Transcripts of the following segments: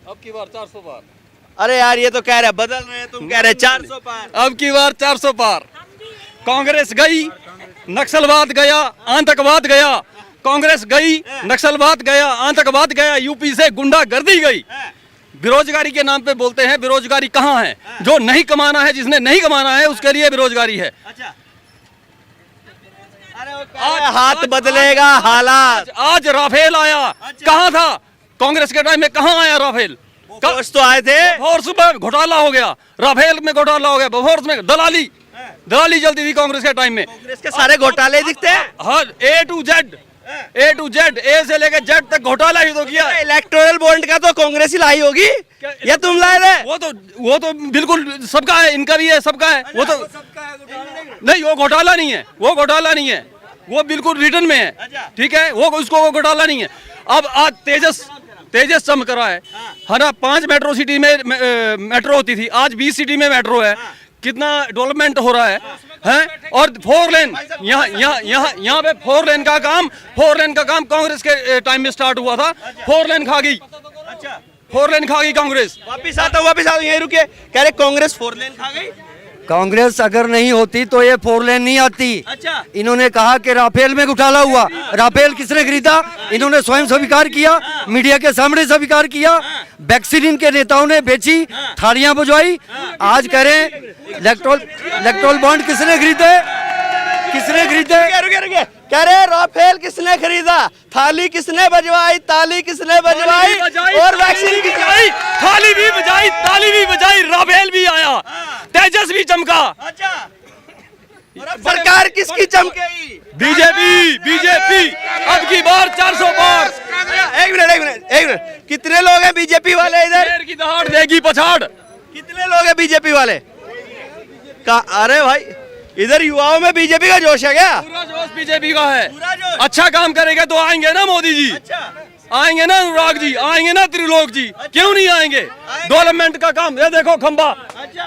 अब की बार 400 पार। अरे यार ये तो कह रहे बदल रहे हैं, तुम कह रहे 400 पार। अब की बार 400 पार। कांग्रेस गई, नक्सलवाद गया, आतंकवाद गया। कांग्रेस गई, नक्सलवाद गया, आतंकवाद गया, यूपी से गुंडागर्दी गई। बेरोजगारी के नाम पे बोलते हैं, बेरोजगारी कहाँ है? जो नहीं कमाना है, जिसने नहीं कमाना है, उसके लिए बेरोजगारी है। अच्छा, अरे वो कह रहे हाथ बदलेगा हालात। आज राफेल आया, कहाँ था? कांग्रेस के टाइम में कहाँ आया राफेल? फोर्स तो आए थे। फोर्स में घोटाला हो गया, राफेल में घोटाला हो गया, फोर्स में दलाली चलती थी कांग्रेस के टाइम में। कांग्रेस के सारे घोटाले दिखते हैं। हर ए टू जेड, ए से लेकर जेड तक घोटाला ही तो किया। इलेक्टोरल बॉन्ड का तो कांग्रेस ही लाई होगी या तुम लाए थे? वो तो बिल्कुल सबका है, इनका भी है, सबका है। वो तो नहीं, वो घोटाला नहीं है, वो घोटाला नहीं है, वो बिल्कुल रिटर्न में है। ठीक है, वो उसको वो घोटाला नहीं है। अब आज तेजस चमक रहा है ना। 5 मेट्रो सिटी में मेट्रो होती थी, आज 20 सिटी में मेट्रो है। कितना डेवलपमेंट हो रहा है? और 4 लेन यहाँ पे 4 लेन का काम कांग्रेस के टाइम में स्टार्ट हुआ था। 4 लेन खा गई, 4 लेन खा गई कांग्रेस। वापिस आता हूँ, यहीं रुके। कह रहे कांग्रेस 4 लेन खा गई। कांग्रेस अगर नहीं होती तो ये 4 लेन नहीं आती। अच्छा, इन्होंने कहा कि राफेल में घोटाला हुआ। राफेल किसने खरीदा? इन्होंने स्वयं स्वीकार किया, मीडिया के सामने स्वीकार किया। वैक्सीन के नेताओं ने बेची, थालियां बजवाई। आज कह रहे इलेक्ट्रोल बॉन्ड किसने खरीदे? रुके। कह रहे राफेल किसने खरीदा, थाली किसने बजवाई, ताली किसने बजवाई और वैक्सीन की थाली भी बजाई, ताली भी बजाई, राफेल भी आया, तेजस भी चमका। अच्छा, और अब सरकार किसकी चमकेगी? बीजेपी। अब की बार 400 पार। एक मिनट। कितने लोग हैं बीजेपी वाले इधर? शेर की दहाड़ देगी पछाड़। कितने लोग हैं बीजेपी वाले? अरे भाई, इधर युवाओं में बीजेपी का जोश है क्या? पूरा जोश बीजेपी का है। अच्छा काम करेगा तो आएंगे ना मोदी जी। आएंगे ना अनुराग जी, आएंगे ना त्रिलोक जी। क्यों नहीं आएंगे? डेवलपमेंट का काम, ये देखो खंबा,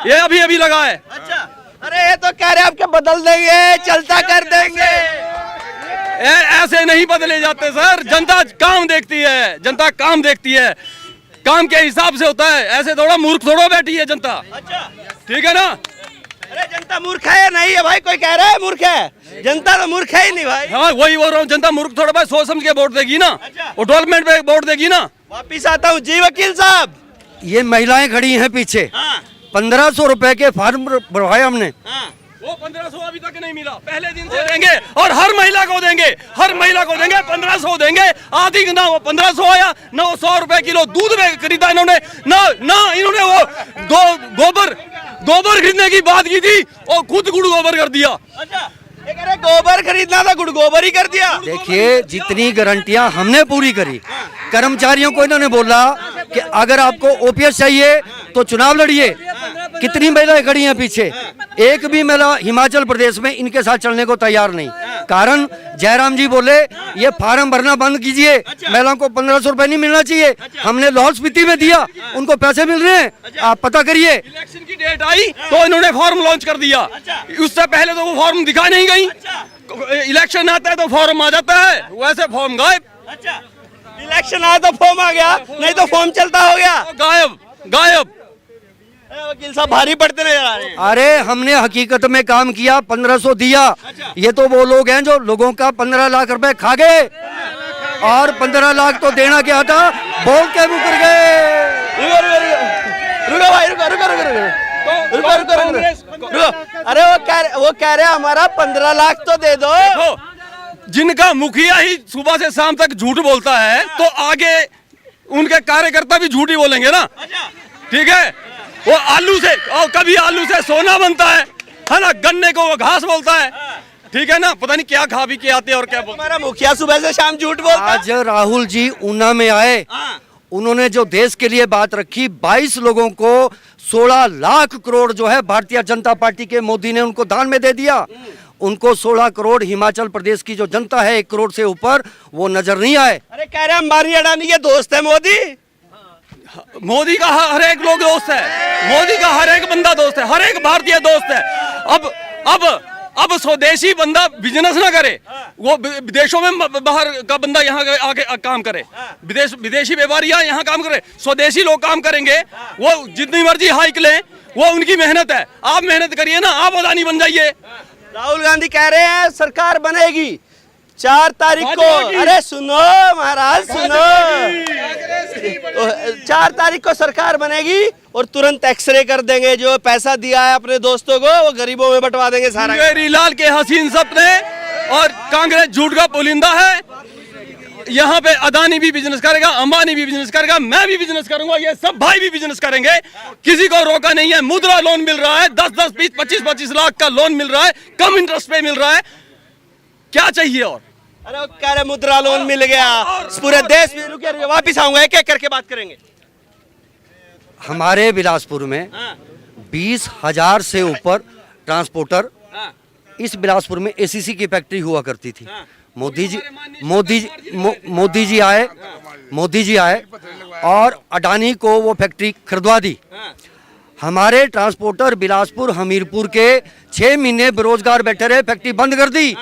ये अभी लगा है। अच्छा, अरे ये तो कह रहे आपके बदल देंगे, चलता कर देंगे। ऐसे नहीं बदले जाते सर। जनता काम देखती है, काम के हिसाब से होता है। ऐसे थोड़ा मूर्ख थोड़ा बैठी है जनता। ठीक है ना? अरे जनता मूर्ख है नहीं है भाई, कोई कह रहा है मूर्ख है? जनता तो मूर्ख है ही नहीं भाई। हाँ, वही बोल रहा हूँ, जनता मूर्ख थोड़ा भाई सोच समझ के वोट देगी ना। वो डेवलपमेंट पे वोट देगी ना। वापिस आता हूँ जी वकील साहब। ये महिलाएं खड़ी हैं पीछे। 1500 रुपए के फॉर्म भरवाए हमने। वो 1500 अभी तक नहीं मिला, पहले दिन से देंगे और हर महिला को देंगे 1500 देंगे। आधी ना वो 1500 आया, ना वो 100 रुपए किलो दूध में खरीदा इन्होंने, ना इन्होंने वो गोबर खरीदने की बात की थी और खुद गुड़ गोबर कर दिया। अच्छा, ये कह रहे गोबर खरीदना था, गुड़ गोबर ही कर दिया। देखिए, जितनी गारंटियां हमने पूरी करी, कर्मचारियों को इन्होंने बोला कि अगर आपको ओपीएस चाहिए तो चुनाव लड़िए। कितनी महिलाएं खड़ी हैं पीछे, एक भी महिला हिमाचल प्रदेश में इनके साथ चलने को तैयार नहीं। कारण जयराम जी बोले ये फार्म भरना बंद कीजिए, महिलाओं को 1500 रुपए नहीं मिलना चाहिए। हमने लाहौल स्पीति में दिया, उनको पैसे मिल रहे हैं, आप पता करिए। इलेक्शन की डेट आई तो इन्होंने फॉर्म लॉन्च कर दिया। उससे पहले तो वो फॉर्म दिखा नहीं गई। इलेक्शन आता है तो फॉर्म आ जाता है, वैसे फॉर्म गायब। अच्छा, इलेक्शन आया तो फॉर्म आ गया, नहीं तो फॉर्म चलता हो गया। गायब। वकील साहब भारी पड़ते नजर आ रहे हैं। अरे हमने हकीकत में काम किया, 1500 दिया। ये तो वो लोग हैं जो लोगों का 15 लाख रुपए खा गए और 15 लाख तो देना क्या था, बोल के मुकर गए। रुको भाई, रुको। अरे वो कह रहे हमारा 15 लाख तो दे दो। जिनका मुखिया ही सुबह से शाम तक झूठ बोलता है तो आगे उनके कार्यकर्ता भी झूठ ही बोलेंगे ना। ठीक है, वो कभी आलू से सोना बनता है ना। गन्ने को वो घास बोलता है। ठीक है ना, पता नहीं क्या खा भी के आते हैं और क्या बोलते हैं। हमारा मुखिया सुबह से शाम झूठ बोलता है। आज राहुल जी ऊना में आए, उन्होंने जो देश के लिए बात रखी, 22 लोगों को 16 लाख करोड़ जो है भारतीय जनता पार्टी के मोदी ने उनको दान में दे दिया। उनको 16 करोड़ हिमाचल प्रदेश की जो जनता है 1 करोड़ से ऊपर, वो नजर नहीं आए। अरे कह रहे अंबानी अडानी के दोस्त है मोदी का हर एक लोग दोस्त है, मोदी का हर एक बंदा दोस्त है, हर एक भारतीय दोस्त है। अब स्वदेशी बंदा बिजनेस ना करे, वो विदेशों में बाहर का बंदा यहाँ आके काम करे, विदेशी व्यापारी यहाँ काम करे, स्वदेशी लोग काम करेंगे। वो जितनी मर्जी हाइक लें, वो उनकी मेहनत है। आप मेहनत करिए ना, आप अदानी बन जाइए। राहुल गांधी कह रहे हैं सरकार बनेगी 4 तारीख को। अरे सुनो महाराज सुनो, 4 तारीख को सरकार बनेगी और तुरंत एक्सरे कर देंगे। जो पैसा दिया है अपने दोस्तों को वो गरीबों में बंटवा देंगे सारा। मेरी लाल के हसीन सपने और कांग्रेस झूठ का पुलिंदा है। यहाँ पे अदानी भी बिजनेस करेगा, अंबानी भी बिजनेस करेगा, मैं भी बिजनेस करूंगा, ये सब भाई भी बिजनेस करेंगे। किसी को रोका नहीं है। मुद्रा लोन मिल रहा है, 10-10, 20, 25-25 लाख का लोन मिल रहा है, कम इंटरेस्ट पे मिल रहा है। क्या चाहिए और? अरे वो कह रहे मुद्रा लोन मिल गया पूरे देश में। रुकिए वापिस आऊंगा, एक एक करके बात करेंगे। हमारे बिलासपुर में 20,000 से ऊपर ट्रांसपोर्टर, इस बिलासपुर में एसीसी की फैक्ट्री हुआ करती थी। मोदी जी आए और अडानी को वो फैक्ट्री खरीदवा दी। हमारे ट्रांसपोर्टर बिलासपुर हमीरपुर के 6 महीने बेरोजगार बैठे रहे, फैक्ट्री बंद कर दी।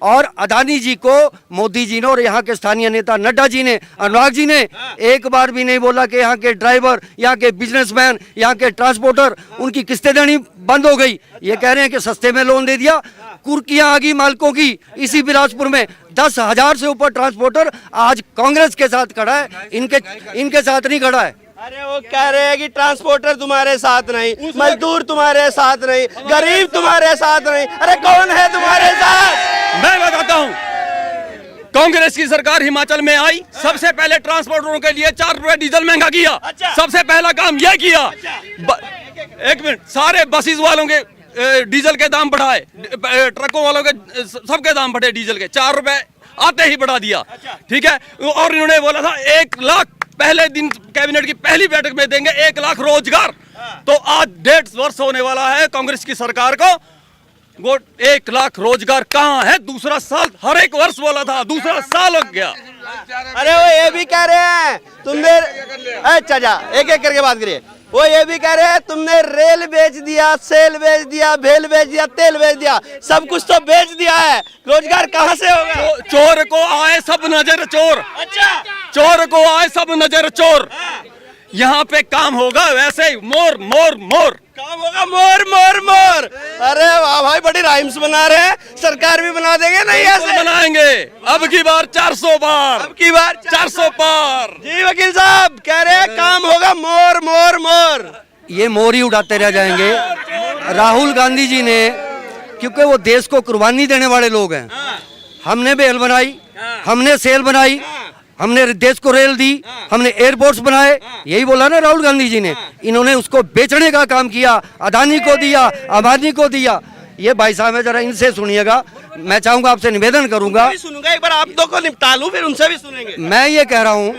और अडानी जी को मोदी जी ने और यहाँ के स्थानीय नेता नड्डा जी ने, अनुराग जी ने एक बार भी नहीं बोला कि यहाँ के ड्राइवर, यहाँ के बिजनेसमैन, यहाँ के ट्रांसपोर्टर उनकी किस्तें देनी बंद हो गई। ये कह रहे हैं कि सस्ते में लोन दे दिया। कुर्कियां आ गई मालिकों की। इसी बिलासपुर में 10,000 से ऊपर ट्रांसपोर्टर आज कांग्रेस के साथ खड़ा है, इनके साथ नहीं खड़ा है। अरे वो कह रहे हैं कि ट्रांसपोर्टर तुम्हारे साथ नहीं, मजदूर तुम्हारे साथ नहीं, गरीब तुम्हारे साथ नहीं। अरे कौन है तुम्हारे साथ? मैं बताता हूँ। कांग्रेस की सरकार हिमाचल में आई, सबसे पहले ट्रांसपोर्टरों के लिए 4 रुपए डीजल महंगा किया। सबसे पहला काम यह किया। एक मिनट, सारे बसेस वालों के डीजल के दाम बढ़ाए, ट्रकों वालों के सबके दाम बढ़े, डीजल के 4 रुपए आते ही बढ़ा दिया। ठीक है। और इन्होंने बोला था 1 लाख पहले दिन कैबिनेट की पहली बैठक में देंगे 1 लाख रोजगार। तो आज 1.5 वर्ष होने वाला है कांग्रेस की सरकार को। वो 1 लाख रोजगार कहाँ है? दूसरा साल हर एक वर्ष बोला था, दूसरा साल हो गया। अरे वो ये भी कह रहे हैं तुमने, अच्छा जा एक एक करके बात करिए। वो ये भी कह रहे हैं तुमने रेल बेच दिया, सेल बेच दिया, भेल बेच दिया, तेल बेच दिया, सब कुछ तो बेच दिया है। रोजगार कहाँ से होगा? चोर को आए सब नजर चोर। अच्छा, चोर को आए सब नजर चोर। यहाँ पे काम होगा वैसे ही, मोर मोर मोर काम होगा, मोर मोर मोर। अरे वाह भाई, बड़ी राइम्स बना रहे हैं। सरकार भी बना देंगे। नहीं ऐसे बनाएंगे। अब की बार 400 पार, अब की बार 400 पार। जी वकील साहब कह रहे हैं काम होगा मोर मोर मोर। ये मोर ही उड़ाते रह जाएंगे। राहुल गांधी जी ने, क्योंकि वो देश को कुर्बानी देने वाले लोग हैं। हमने बेल बनाई, हमने सेल बनाई, हमने देश को रेल दी, हमने एयरपोर्ट्स बनाए, यही बोला ना राहुल गांधी जी ने। इन्होंने उसको बेचने का काम किया, अदानी को दिया, अंबानी को दिया। ये भाई साहब है, जरा इनसे सुनिएगा। मैं चाहूंगा, आपसे निवेदन करूंगा। सुनूंगा एक बार, आप दो को निपटा लूं, फिर उनसे भी सुनेंगे। मैं ये कह रहा हूँ,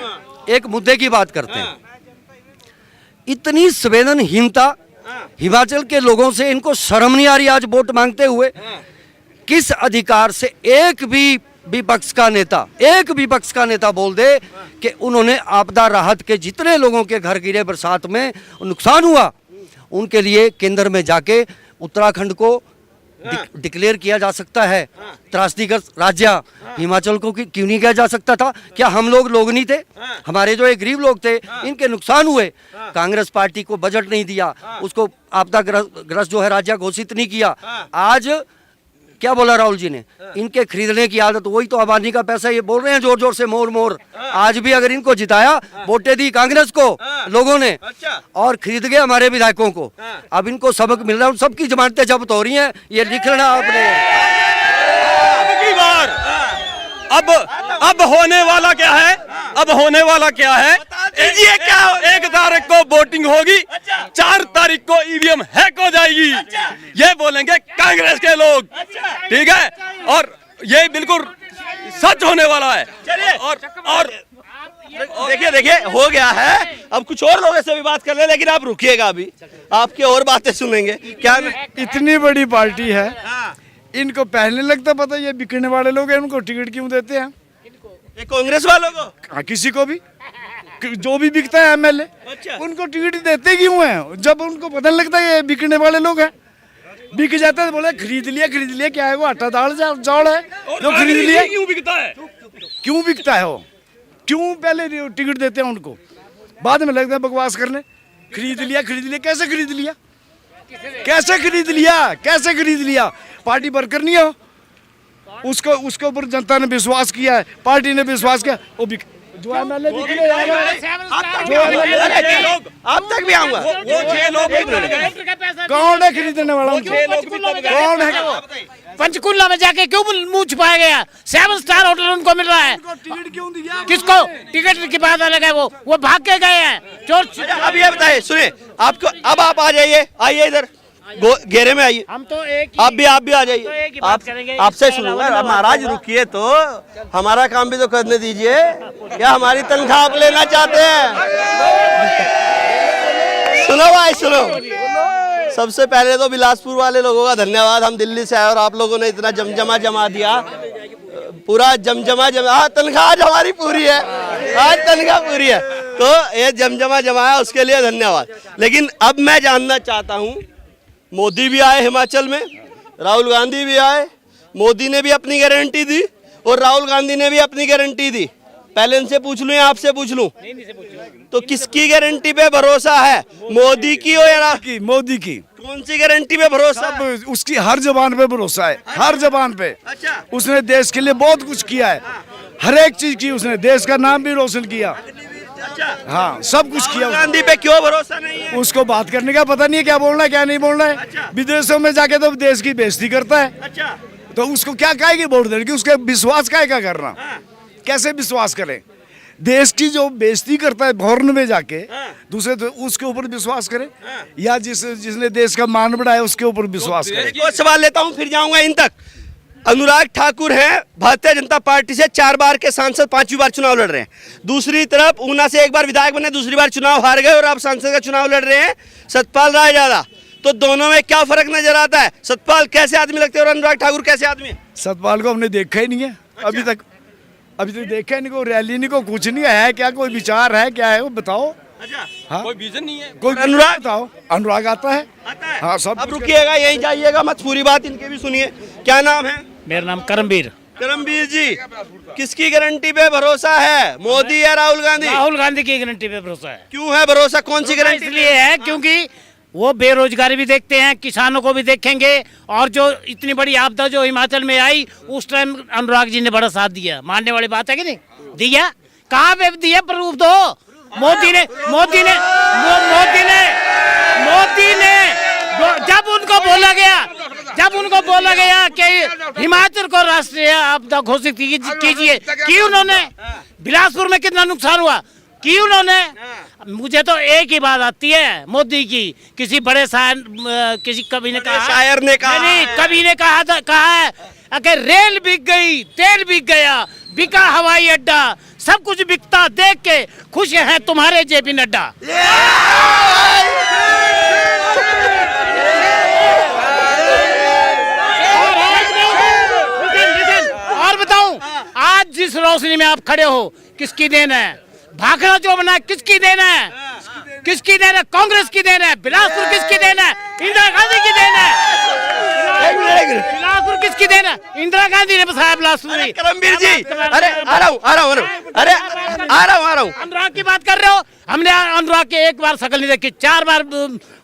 एक मुद्दे की बात करते हैं। इतनी संवेदनहीनता हिमाचल के लोगों से, इनको शर्म नहीं आ रही आज वोट मांगते हुए? किस अधिकार से एक भी विपक्ष का नेता बोल दे कि उन्होंने आपदा राहत के जितने लोगों के घर गिरे बरसात में नुकसान हुआ, उनके लिए केंद्र में जाके उत्तराखंड को डिक्लेयर किया जा सकता है त्रासदीग्रस्त राज्य। हिमाचल को क्यों नहीं किया जा सकता था? क्या हम लोग नहीं थे? हमारे जो एक गरीब लोग थे, इनके नुकसान हुए। कांग्रेस पार्टी को बजट नहीं दिया, उसको आपदा ग्रस्त जो है राज्य घोषित नहीं किया। आज क्या बोला राहुल जी ने? इनके खरीदने की आदत, वही तो अंबानी का पैसा। ये बोल रहे हैं जोर जोर से मोर मोर। आज भी अगर इनको जिताया, वोटें दी कांग्रेस को लोगों ने और खरीद गए हमारे विधायकों को। अब इनको सबक मिल रहा है, सबकी जमानतें जब्त हो रही हैं। ये लिख लेना आपने। अब होने वाला क्या है? अब होने वाला क्या है? एक तारीख को वोटिंग होगी, 4 तारीख को ईवीएम हैक हो जाएगी। ये बोलेंगे कांग्रेस के लोग। ठीक है, और ये बिल्कुल सच होने वाला है। और देखिए हो गया है। अब कुछ और लोगों से भी बात कर ले, लेकिन आप रुकिएगा, अभी आपकी और बातें सुनेंगे। क्या इतनी बड़ी पार्टी है, इनको पहले लगता पता ये बिकने वाले लोग हैं, उनको टिकट क्यों देते हैं? ये कांग्रेस वालों को? किसी को भी, जो भी बिकता है एमएलए, उनको टिकट देते क्यों हैं? जब उनको पता लगता है ये बिकने वाले लोग हैं। बिक जाता है तो बोले खरीद लिया, क्या है वो आटा दाल चावल है जो खरीद लिया। क्यों बिकता है? क्यों बिकता है वो? क्यों पहले टिकट देते हैं उनको, बाद में लगता है बकवास करने। खरीद लिया, कैसे खरीद लिया, कैसे खरीद लिया? पार्टी वर्कर नहीं हो, उसके ऊपर जनता ने विश्वास किया है, पार्टी ने विश्वास किया, वो जो MLA बिक गए यार। आप तक भी आऊंगा। वो 6 लोग कौन है खरीदने वाला? कौन है? पंचकुला में जाके क्यों मुंह छुपाया गया? 7 स्टार होटल उनको मिल रहा है, टिकट क्यों दिया? किसको? टिकट की बात अलग है, वो भाग के गए हैं चोर। अब ये बताइए, सुनिए आपको, अब आप आ जाइए, आइए इधर घेरे में आइए। हम तो एक आप भी आ जाइए। तो एक ही बात करेंगे, आपसे इसके सुनूंगा। अलावा अब महाराज रुकिए तो, हमारा काम भी तो करने दीजिए। क्या हमारी तनख्वाह आप लेना चाहते हैं? सुनो भाई सुनो, सबसे पहले तो बिलासपुर वाले लोगों का धन्यवाद। हम दिल्ली से आए और आप लोगों ने इतना जमजमा जमा दिया, पूरा जमजमा जमा। तनख्वाह आज हमारी पूरी है, आज तनख्वाह पूरी है, तो ये जमजमा जमाया, उसके लिए धन्यवाद। लेकिन अब मैं जानना चाहता हूँ, मोदी भी आए हिमाचल में, राहुल गांधी भी आए, मोदी ने भी अपनी गारंटी दी और राहुल गांधी ने भी अपनी गारंटी दी। पहले इनसे पूछ लूं या आपसे पूछ लूं? तो किसकी गारंटी पे भरोसा है, मोदी की हो या मोदी की? कौन सी गारंटी पे भरोसा है? सब उसकी हर जबान पे भरोसा है, हर जबान पे। अच्छा, उसने देश के लिए बहुत कुछ किया है, हर एक चीज की उसने, देश का नाम भी रोशन किया। अच्छा, हाँ, सब कुछ किया। राहुल गांधी पे क्यों भरोसा नहीं है? उसको बात करने का पता नहीं है, क्या बोलना है क्या नहीं बोलना है। विदेशों में जाके तो देश की बेइज्जती करता है, अच्छा, तो उसको क्या काहे की वोट देने की? उसके विश्वास काहे का करना? कैसे विश्वास करें? देश की जो बेइज्जती करता है फॉरेन में जाके, दूसरे तो उसके ऊपर विश्वास करें, या जिसने देश का मान बढ़ाया उसके ऊपर विश्वास करें। एक और सवाल लेता हूँ, फिर जाऊंगा इन तक। अनुराग ठाकुर हैं भारतीय जनता पार्टी से, 4 बार के सांसद, 5वीं बार चुनाव लड़ रहे हैं। दूसरी तरफ ऊना से 1 बार विधायक बने, दूसरी बार चुनाव हार गए और अब सांसद का चुनाव लड़ रहे हैं सतपाल रायजादा। तो दोनों में क्या फर्क नजर आता है? सतपाल कैसे आदमी लगते हैं और अनुराग ठाकुर कैसे आदमी है? सतपाल को हमने देखा ही नहीं है अभी तक देखा ही नहीं, कोई रैली नहीं, को कुछ नहीं है। क्या कोई विचार है, क्या है वो बताओ? अच्छा, हाँ? कोई विजन नहीं है। कोई अनुराग बताओ। अनुराग आता है, आता है? हाँ, सब अब रुकिएगा, यहीं जाइएगा मत, पूरी बात इनके भी सुनिए। क्या नाम है? मेरा नाम करमवीर। करमवीर जी, किसकी गारंटी पे भरोसा है, मोदी या राहुल गांधी? राहुल गांधी की गारंटी पे भरोसा है। क्यों है भरोसा, कौन सी गारंटी? इसलिए है क्योंकि वो बेरोजगारी भी देखते हैं, किसानों को भी देखेंगे, और जो इतनी बड़ी आपदा जो हिमाचल में आई उस टाइम अनुराग जी ने बड़ा साथ दिया। मानने वाली बात है कि नहीं? दिया, कहाँ पे दिया, प्रूफ दो। मोदी ने जब उनको बोला गया कि हिमाचल को राष्ट्रीय आपदा घोषित कीजिए, की उन्होंने? बिलासपुर में कितना नुकसान हुआ, की उन्होंने? मुझे तो एक ही बात आती है मोदी की, किसी बड़े शायर, किसी कवि ने कहा, शायर ने कहा, नहीं, कवि ने कहा है अगर रेल बिक गई, तेल बिक गया, बिका हवाई अड्डा, सब कुछ बिकता देख के खुश हैं तुम्हारे जेपी नड्डा। और बताऊं, आज जिस रोशनी में आप खड़े हो किसकी देन है? भाखड़ा जो बना किसकी देन है? किसकी देन है? कांग्रेस की देन है। बिलासपुर किसकी देन है? इंदिरा गांधी की देन है। बिलासपुर किसकी देन है? इंदिरा गांधी ने बसाया बिलासपुर। करमवीर जी, अरे आ रहा हूँ। अनुराग की बात कर रहे हो? हमने अनुराग के एक बार शकल नहीं देखी, 4 बार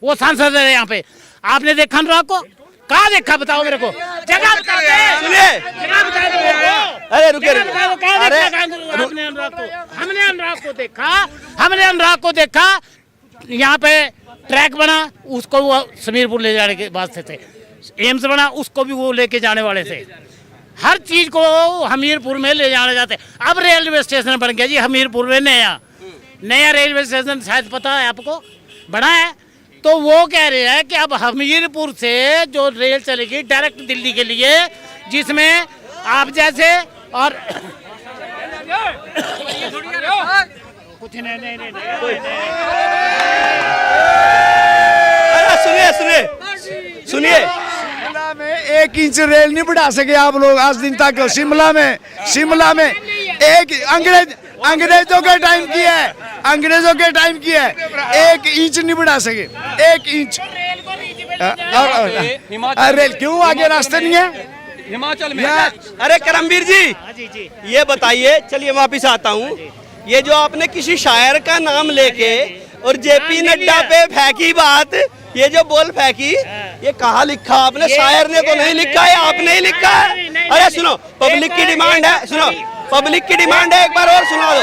वो सांसद है यहाँ पे। आपने देखा अनुराग को? कहाँ देखा बताओ मेरे को, जगह बता दे। सुनिए, अरे रुके, हमने अनुराग को देखा यहाँ पे ट्रैक बना, उसको वो समीरपुर ले जाने के वास्ते थे। एम्स बना, उसको भी वो लेके जाने वाले थे। हर चीज को हमीरपुर में ले जाने जाते। अब रेलवे स्टेशन बन गया जी हमीरपुर में, नया रेलवे स्टेशन, शायद पता है आपको, बना है। तो वो कह रहे हैं कि अब हमीरपुर से जो रेल चलेगी डायरेक्ट दिल्ली के लिए, जिसमें आप जैसे और कुछ नहीं। सुनिए, शिमला में 1 इंच रेल नहीं बढ़ा सके आप लोग आज दिन तक। शिमला में एक अंग्रेजों के टाइम की है, 1 इंच नहीं बढ़ा सके, 1 इंच। रेल क्यों आगे रास्ते नहीं है? हिमाचल में अरे करमवीर जी ये बताइए, चलिए वापिस आता हूँ। ये जो आपने किसी शायर का नाम लेके और जेपी नड्डा पे फेंकी बात, ये जो बोल फेंकी, ये कहाँ लिखा आपने? शायर ने तो नहीं लिखा है, आपने ही लिखा है। अरे सुनो, पब्लिक की डिमांड है, सुनो पब्लिक की डिमांड है, एक बार और सुना दो।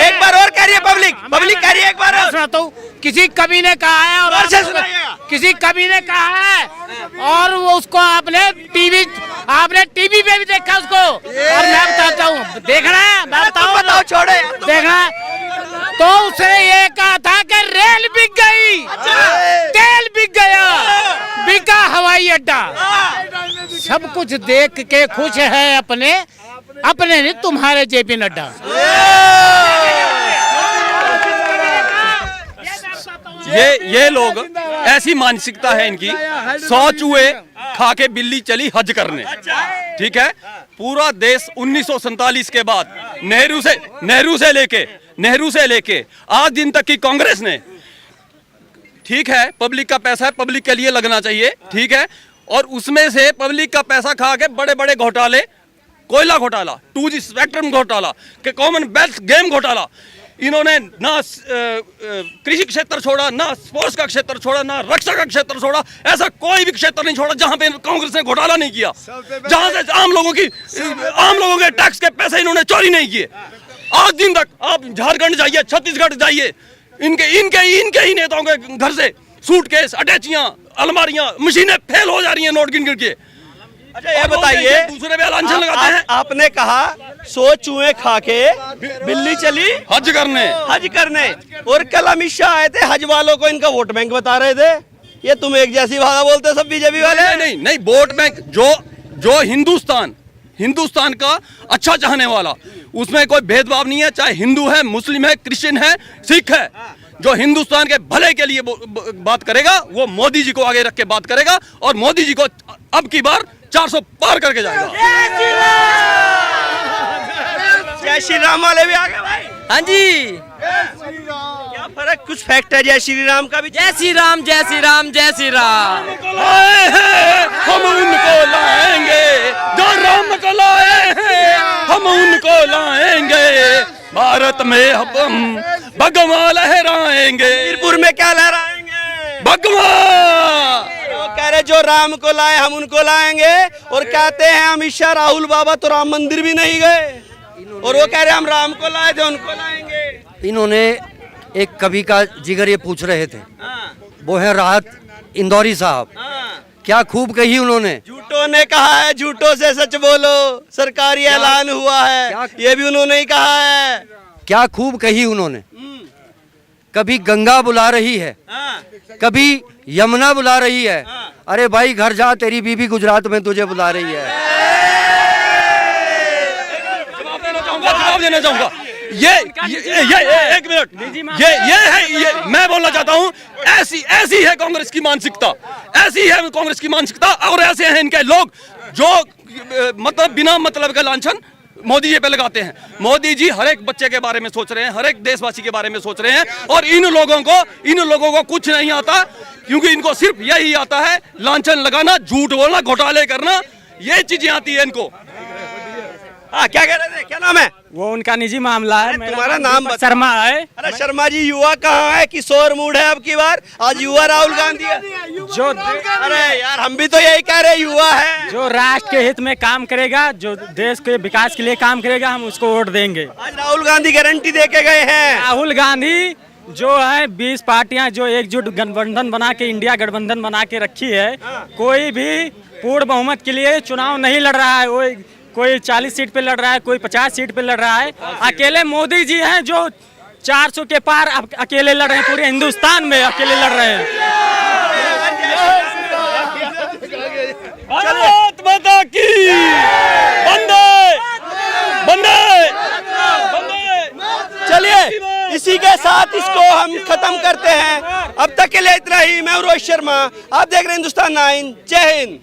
एक बार और कह रही है पब्लिक कह रही है, एक बार और सुनाता हूँ। किसी कवि ने कहा है और किसी कवि ने कहा है और वो उसको आपने टीवी पे भी देखा उसको। और मैं बताता हूँ, देखना है, मैं बताओ छोड़े देखना है। तो उसने ये कहा था कि रेल बिक गई, तेल बिक गया, बिका हवाई अड्डा। सब कुछ देख के खुश है अपने नहीं, तुम्हारे जेपी नड्डा। ये लोग, ऐसी मानसिकता है इनकी। 100 चूहे खा के बिल्ली चली हज करने, ठीक है। पूरा देश 1947 के बाद नेहरू से लेके आज दिन तक की कांग्रेस ने, ठीक है, पब्लिक का पैसा है, पब्लिक के लिए लगना चाहिए, ठीक है। और उसमें से पब्लिक का पैसा खा के बड़े बड़े घोटाले, कोयला घोटाला, 2G स्पेक्ट्रम घोटाला, के कॉमनवेल्थ गेम घोटाला, इन्होंने ना कृषि क्षेत्र छोड़ा, ना स्पोर्ट्स का क्षेत्र छोड़ा, ना रक्षा का क्षेत्र छोड़ा। ऐसा कोई भी क्षेत्र नहीं छोड़ा जहां पे कांग्रेस ने घोटाला नहीं किया, जहां से आम लोगों के टैक्स के पैसे इन्होंने चोरी नहीं किए। आज दिन तक आप झारखंड जाइए, छत्तीसगढ़ जाइए, इनके ही नेताओं के घर से सूटकेस, अटैचियां, अलमारियां, मशीनें फेल हो जा रही हैं नोट गिन गिन के। अच्छा ये बताइए, दूसरे पे लांछन लगाते हैं। आपने कहा 100 चूहे खा के बिल्ली चली हज करने, और कल अमित शाह आए थे, हज वालों को इनका वोट बैंक बता रहे थे। ये तुम एक जैसी भाषा बोलते सब बीजेपी वाले। नहीं, वोट बैंक जो हिंदुस्तान का अच्छा चाहने वाला, उसमें कोई भेदभाव नहीं है, चाहे हिंदू है, मुस्लिम है, क्रिश्चियन है, सिख है। जो हिंदुस्तान के भले के लिए बात करेगा, वो मोदी जी को आगे रख के बात करेगा, और मोदी जी को अब की बार 400 पार करके जाएगा। जय श्री राम वाले भी आ गए भाई। हाँ जी, क्या फर्क, कुछ फैक्ट है जय श्री राम का भी? जय श्री राम, जय श्री राम, जय श्री राम। आए हैं हम उनको लाएंगे, जो राम को लाए हैं हम उनको लाएंगे, भारत में हम भगवा लहराएंगे। मीरपुर में क्या लहराएंगे? भगवा। वो कह रहे जो राम को लाए हम उनको लाएंगे, और कहते हैं अमित शाह, राहुल बाबा तो राम मंदिर भी नहीं गए, और वो कह रहे हम राम को लाए थे, उनको लाएंगे। इन्होंने एक कवि का जिगर ये पूछ रहे थे, वो है राहत इंदौरी साहब। क्या खूब कही उन्होंने। झूठों ने कहा है झूठों से सच बोलो, सरकारी ऐलान हुआ है, ये भी उन्होंने ही कहा है। क्या खूब कही उन्होंने। कभी गंगा बुला रही है, कभी यमुना बुला रही है। अरे भाई घर जा, तेरी बीबी गुजरात में तुझे बुला रही है। जवाब देना चाहूंगा। ये एक मिनट, ये मैं बोलना चाहता हूँ, ऐसी है कांग्रेस की मानसिकता, ऐसी है कांग्रेस की मानसिकता, और ऐसे हैं इनके लोग जो मतलब बिना मतलब का लांछन मोदी जी पे लगाते हैं। मोदी जी हर एक बच्चे के बारे में सोच रहे हैं, हर एक देशवासी के बारे में सोच रहे हैं, और इन लोगों को कुछ नहीं आता, क्योंकि इनको सिर्फ यही आता है लांछन लगाना, झूठ बोलना, घोटाले करना, ये चीजें आती है इनको। क्या कह रहे थे, क्या नाम है? वो उनका निजी मामला है। तुम्हारा नाम शर्मा है। अरे शर्मा जी, युवा कहाँ है? किशोर मूड है अब की बार, आज युवा राहुल गांधी है। जो अरे यार हम भी तो यही कह रहे, युवा है, जो राष्ट्र के हित में काम करेगा, जो देश के विकास के लिए काम करेगा, हम उसको वोट देंगे। आज राहुल गांधी गारंटी दे के गए हैं। राहुल गांधी जो है 20 पार्टियां जो एकजुट गठबंधन बना के, इंडिया गठबंधन बना के रखी है, कोई भी पूर्ण बहुमत के लिए चुनाव नहीं लड़ रहा है। वो कोई 40 सीट पे लड़ रहा है, कोई 50 सीट पे लड़ रहा है। अकेले मोदी जी हैं जो 400 के पार अकेले लड़ रहे हैं, पूरे हिंदुस्तान में अकेले लड़ रहे हैं। भारत माता की वंदे वंदे। चलिए इसी के साथ इसको हम खत्म करते हैं। अब तक के लिए इतना ही। मैं रोहित शर्मा, आप देख रहे हैं हिंदुस्तान 9। जय हिंद।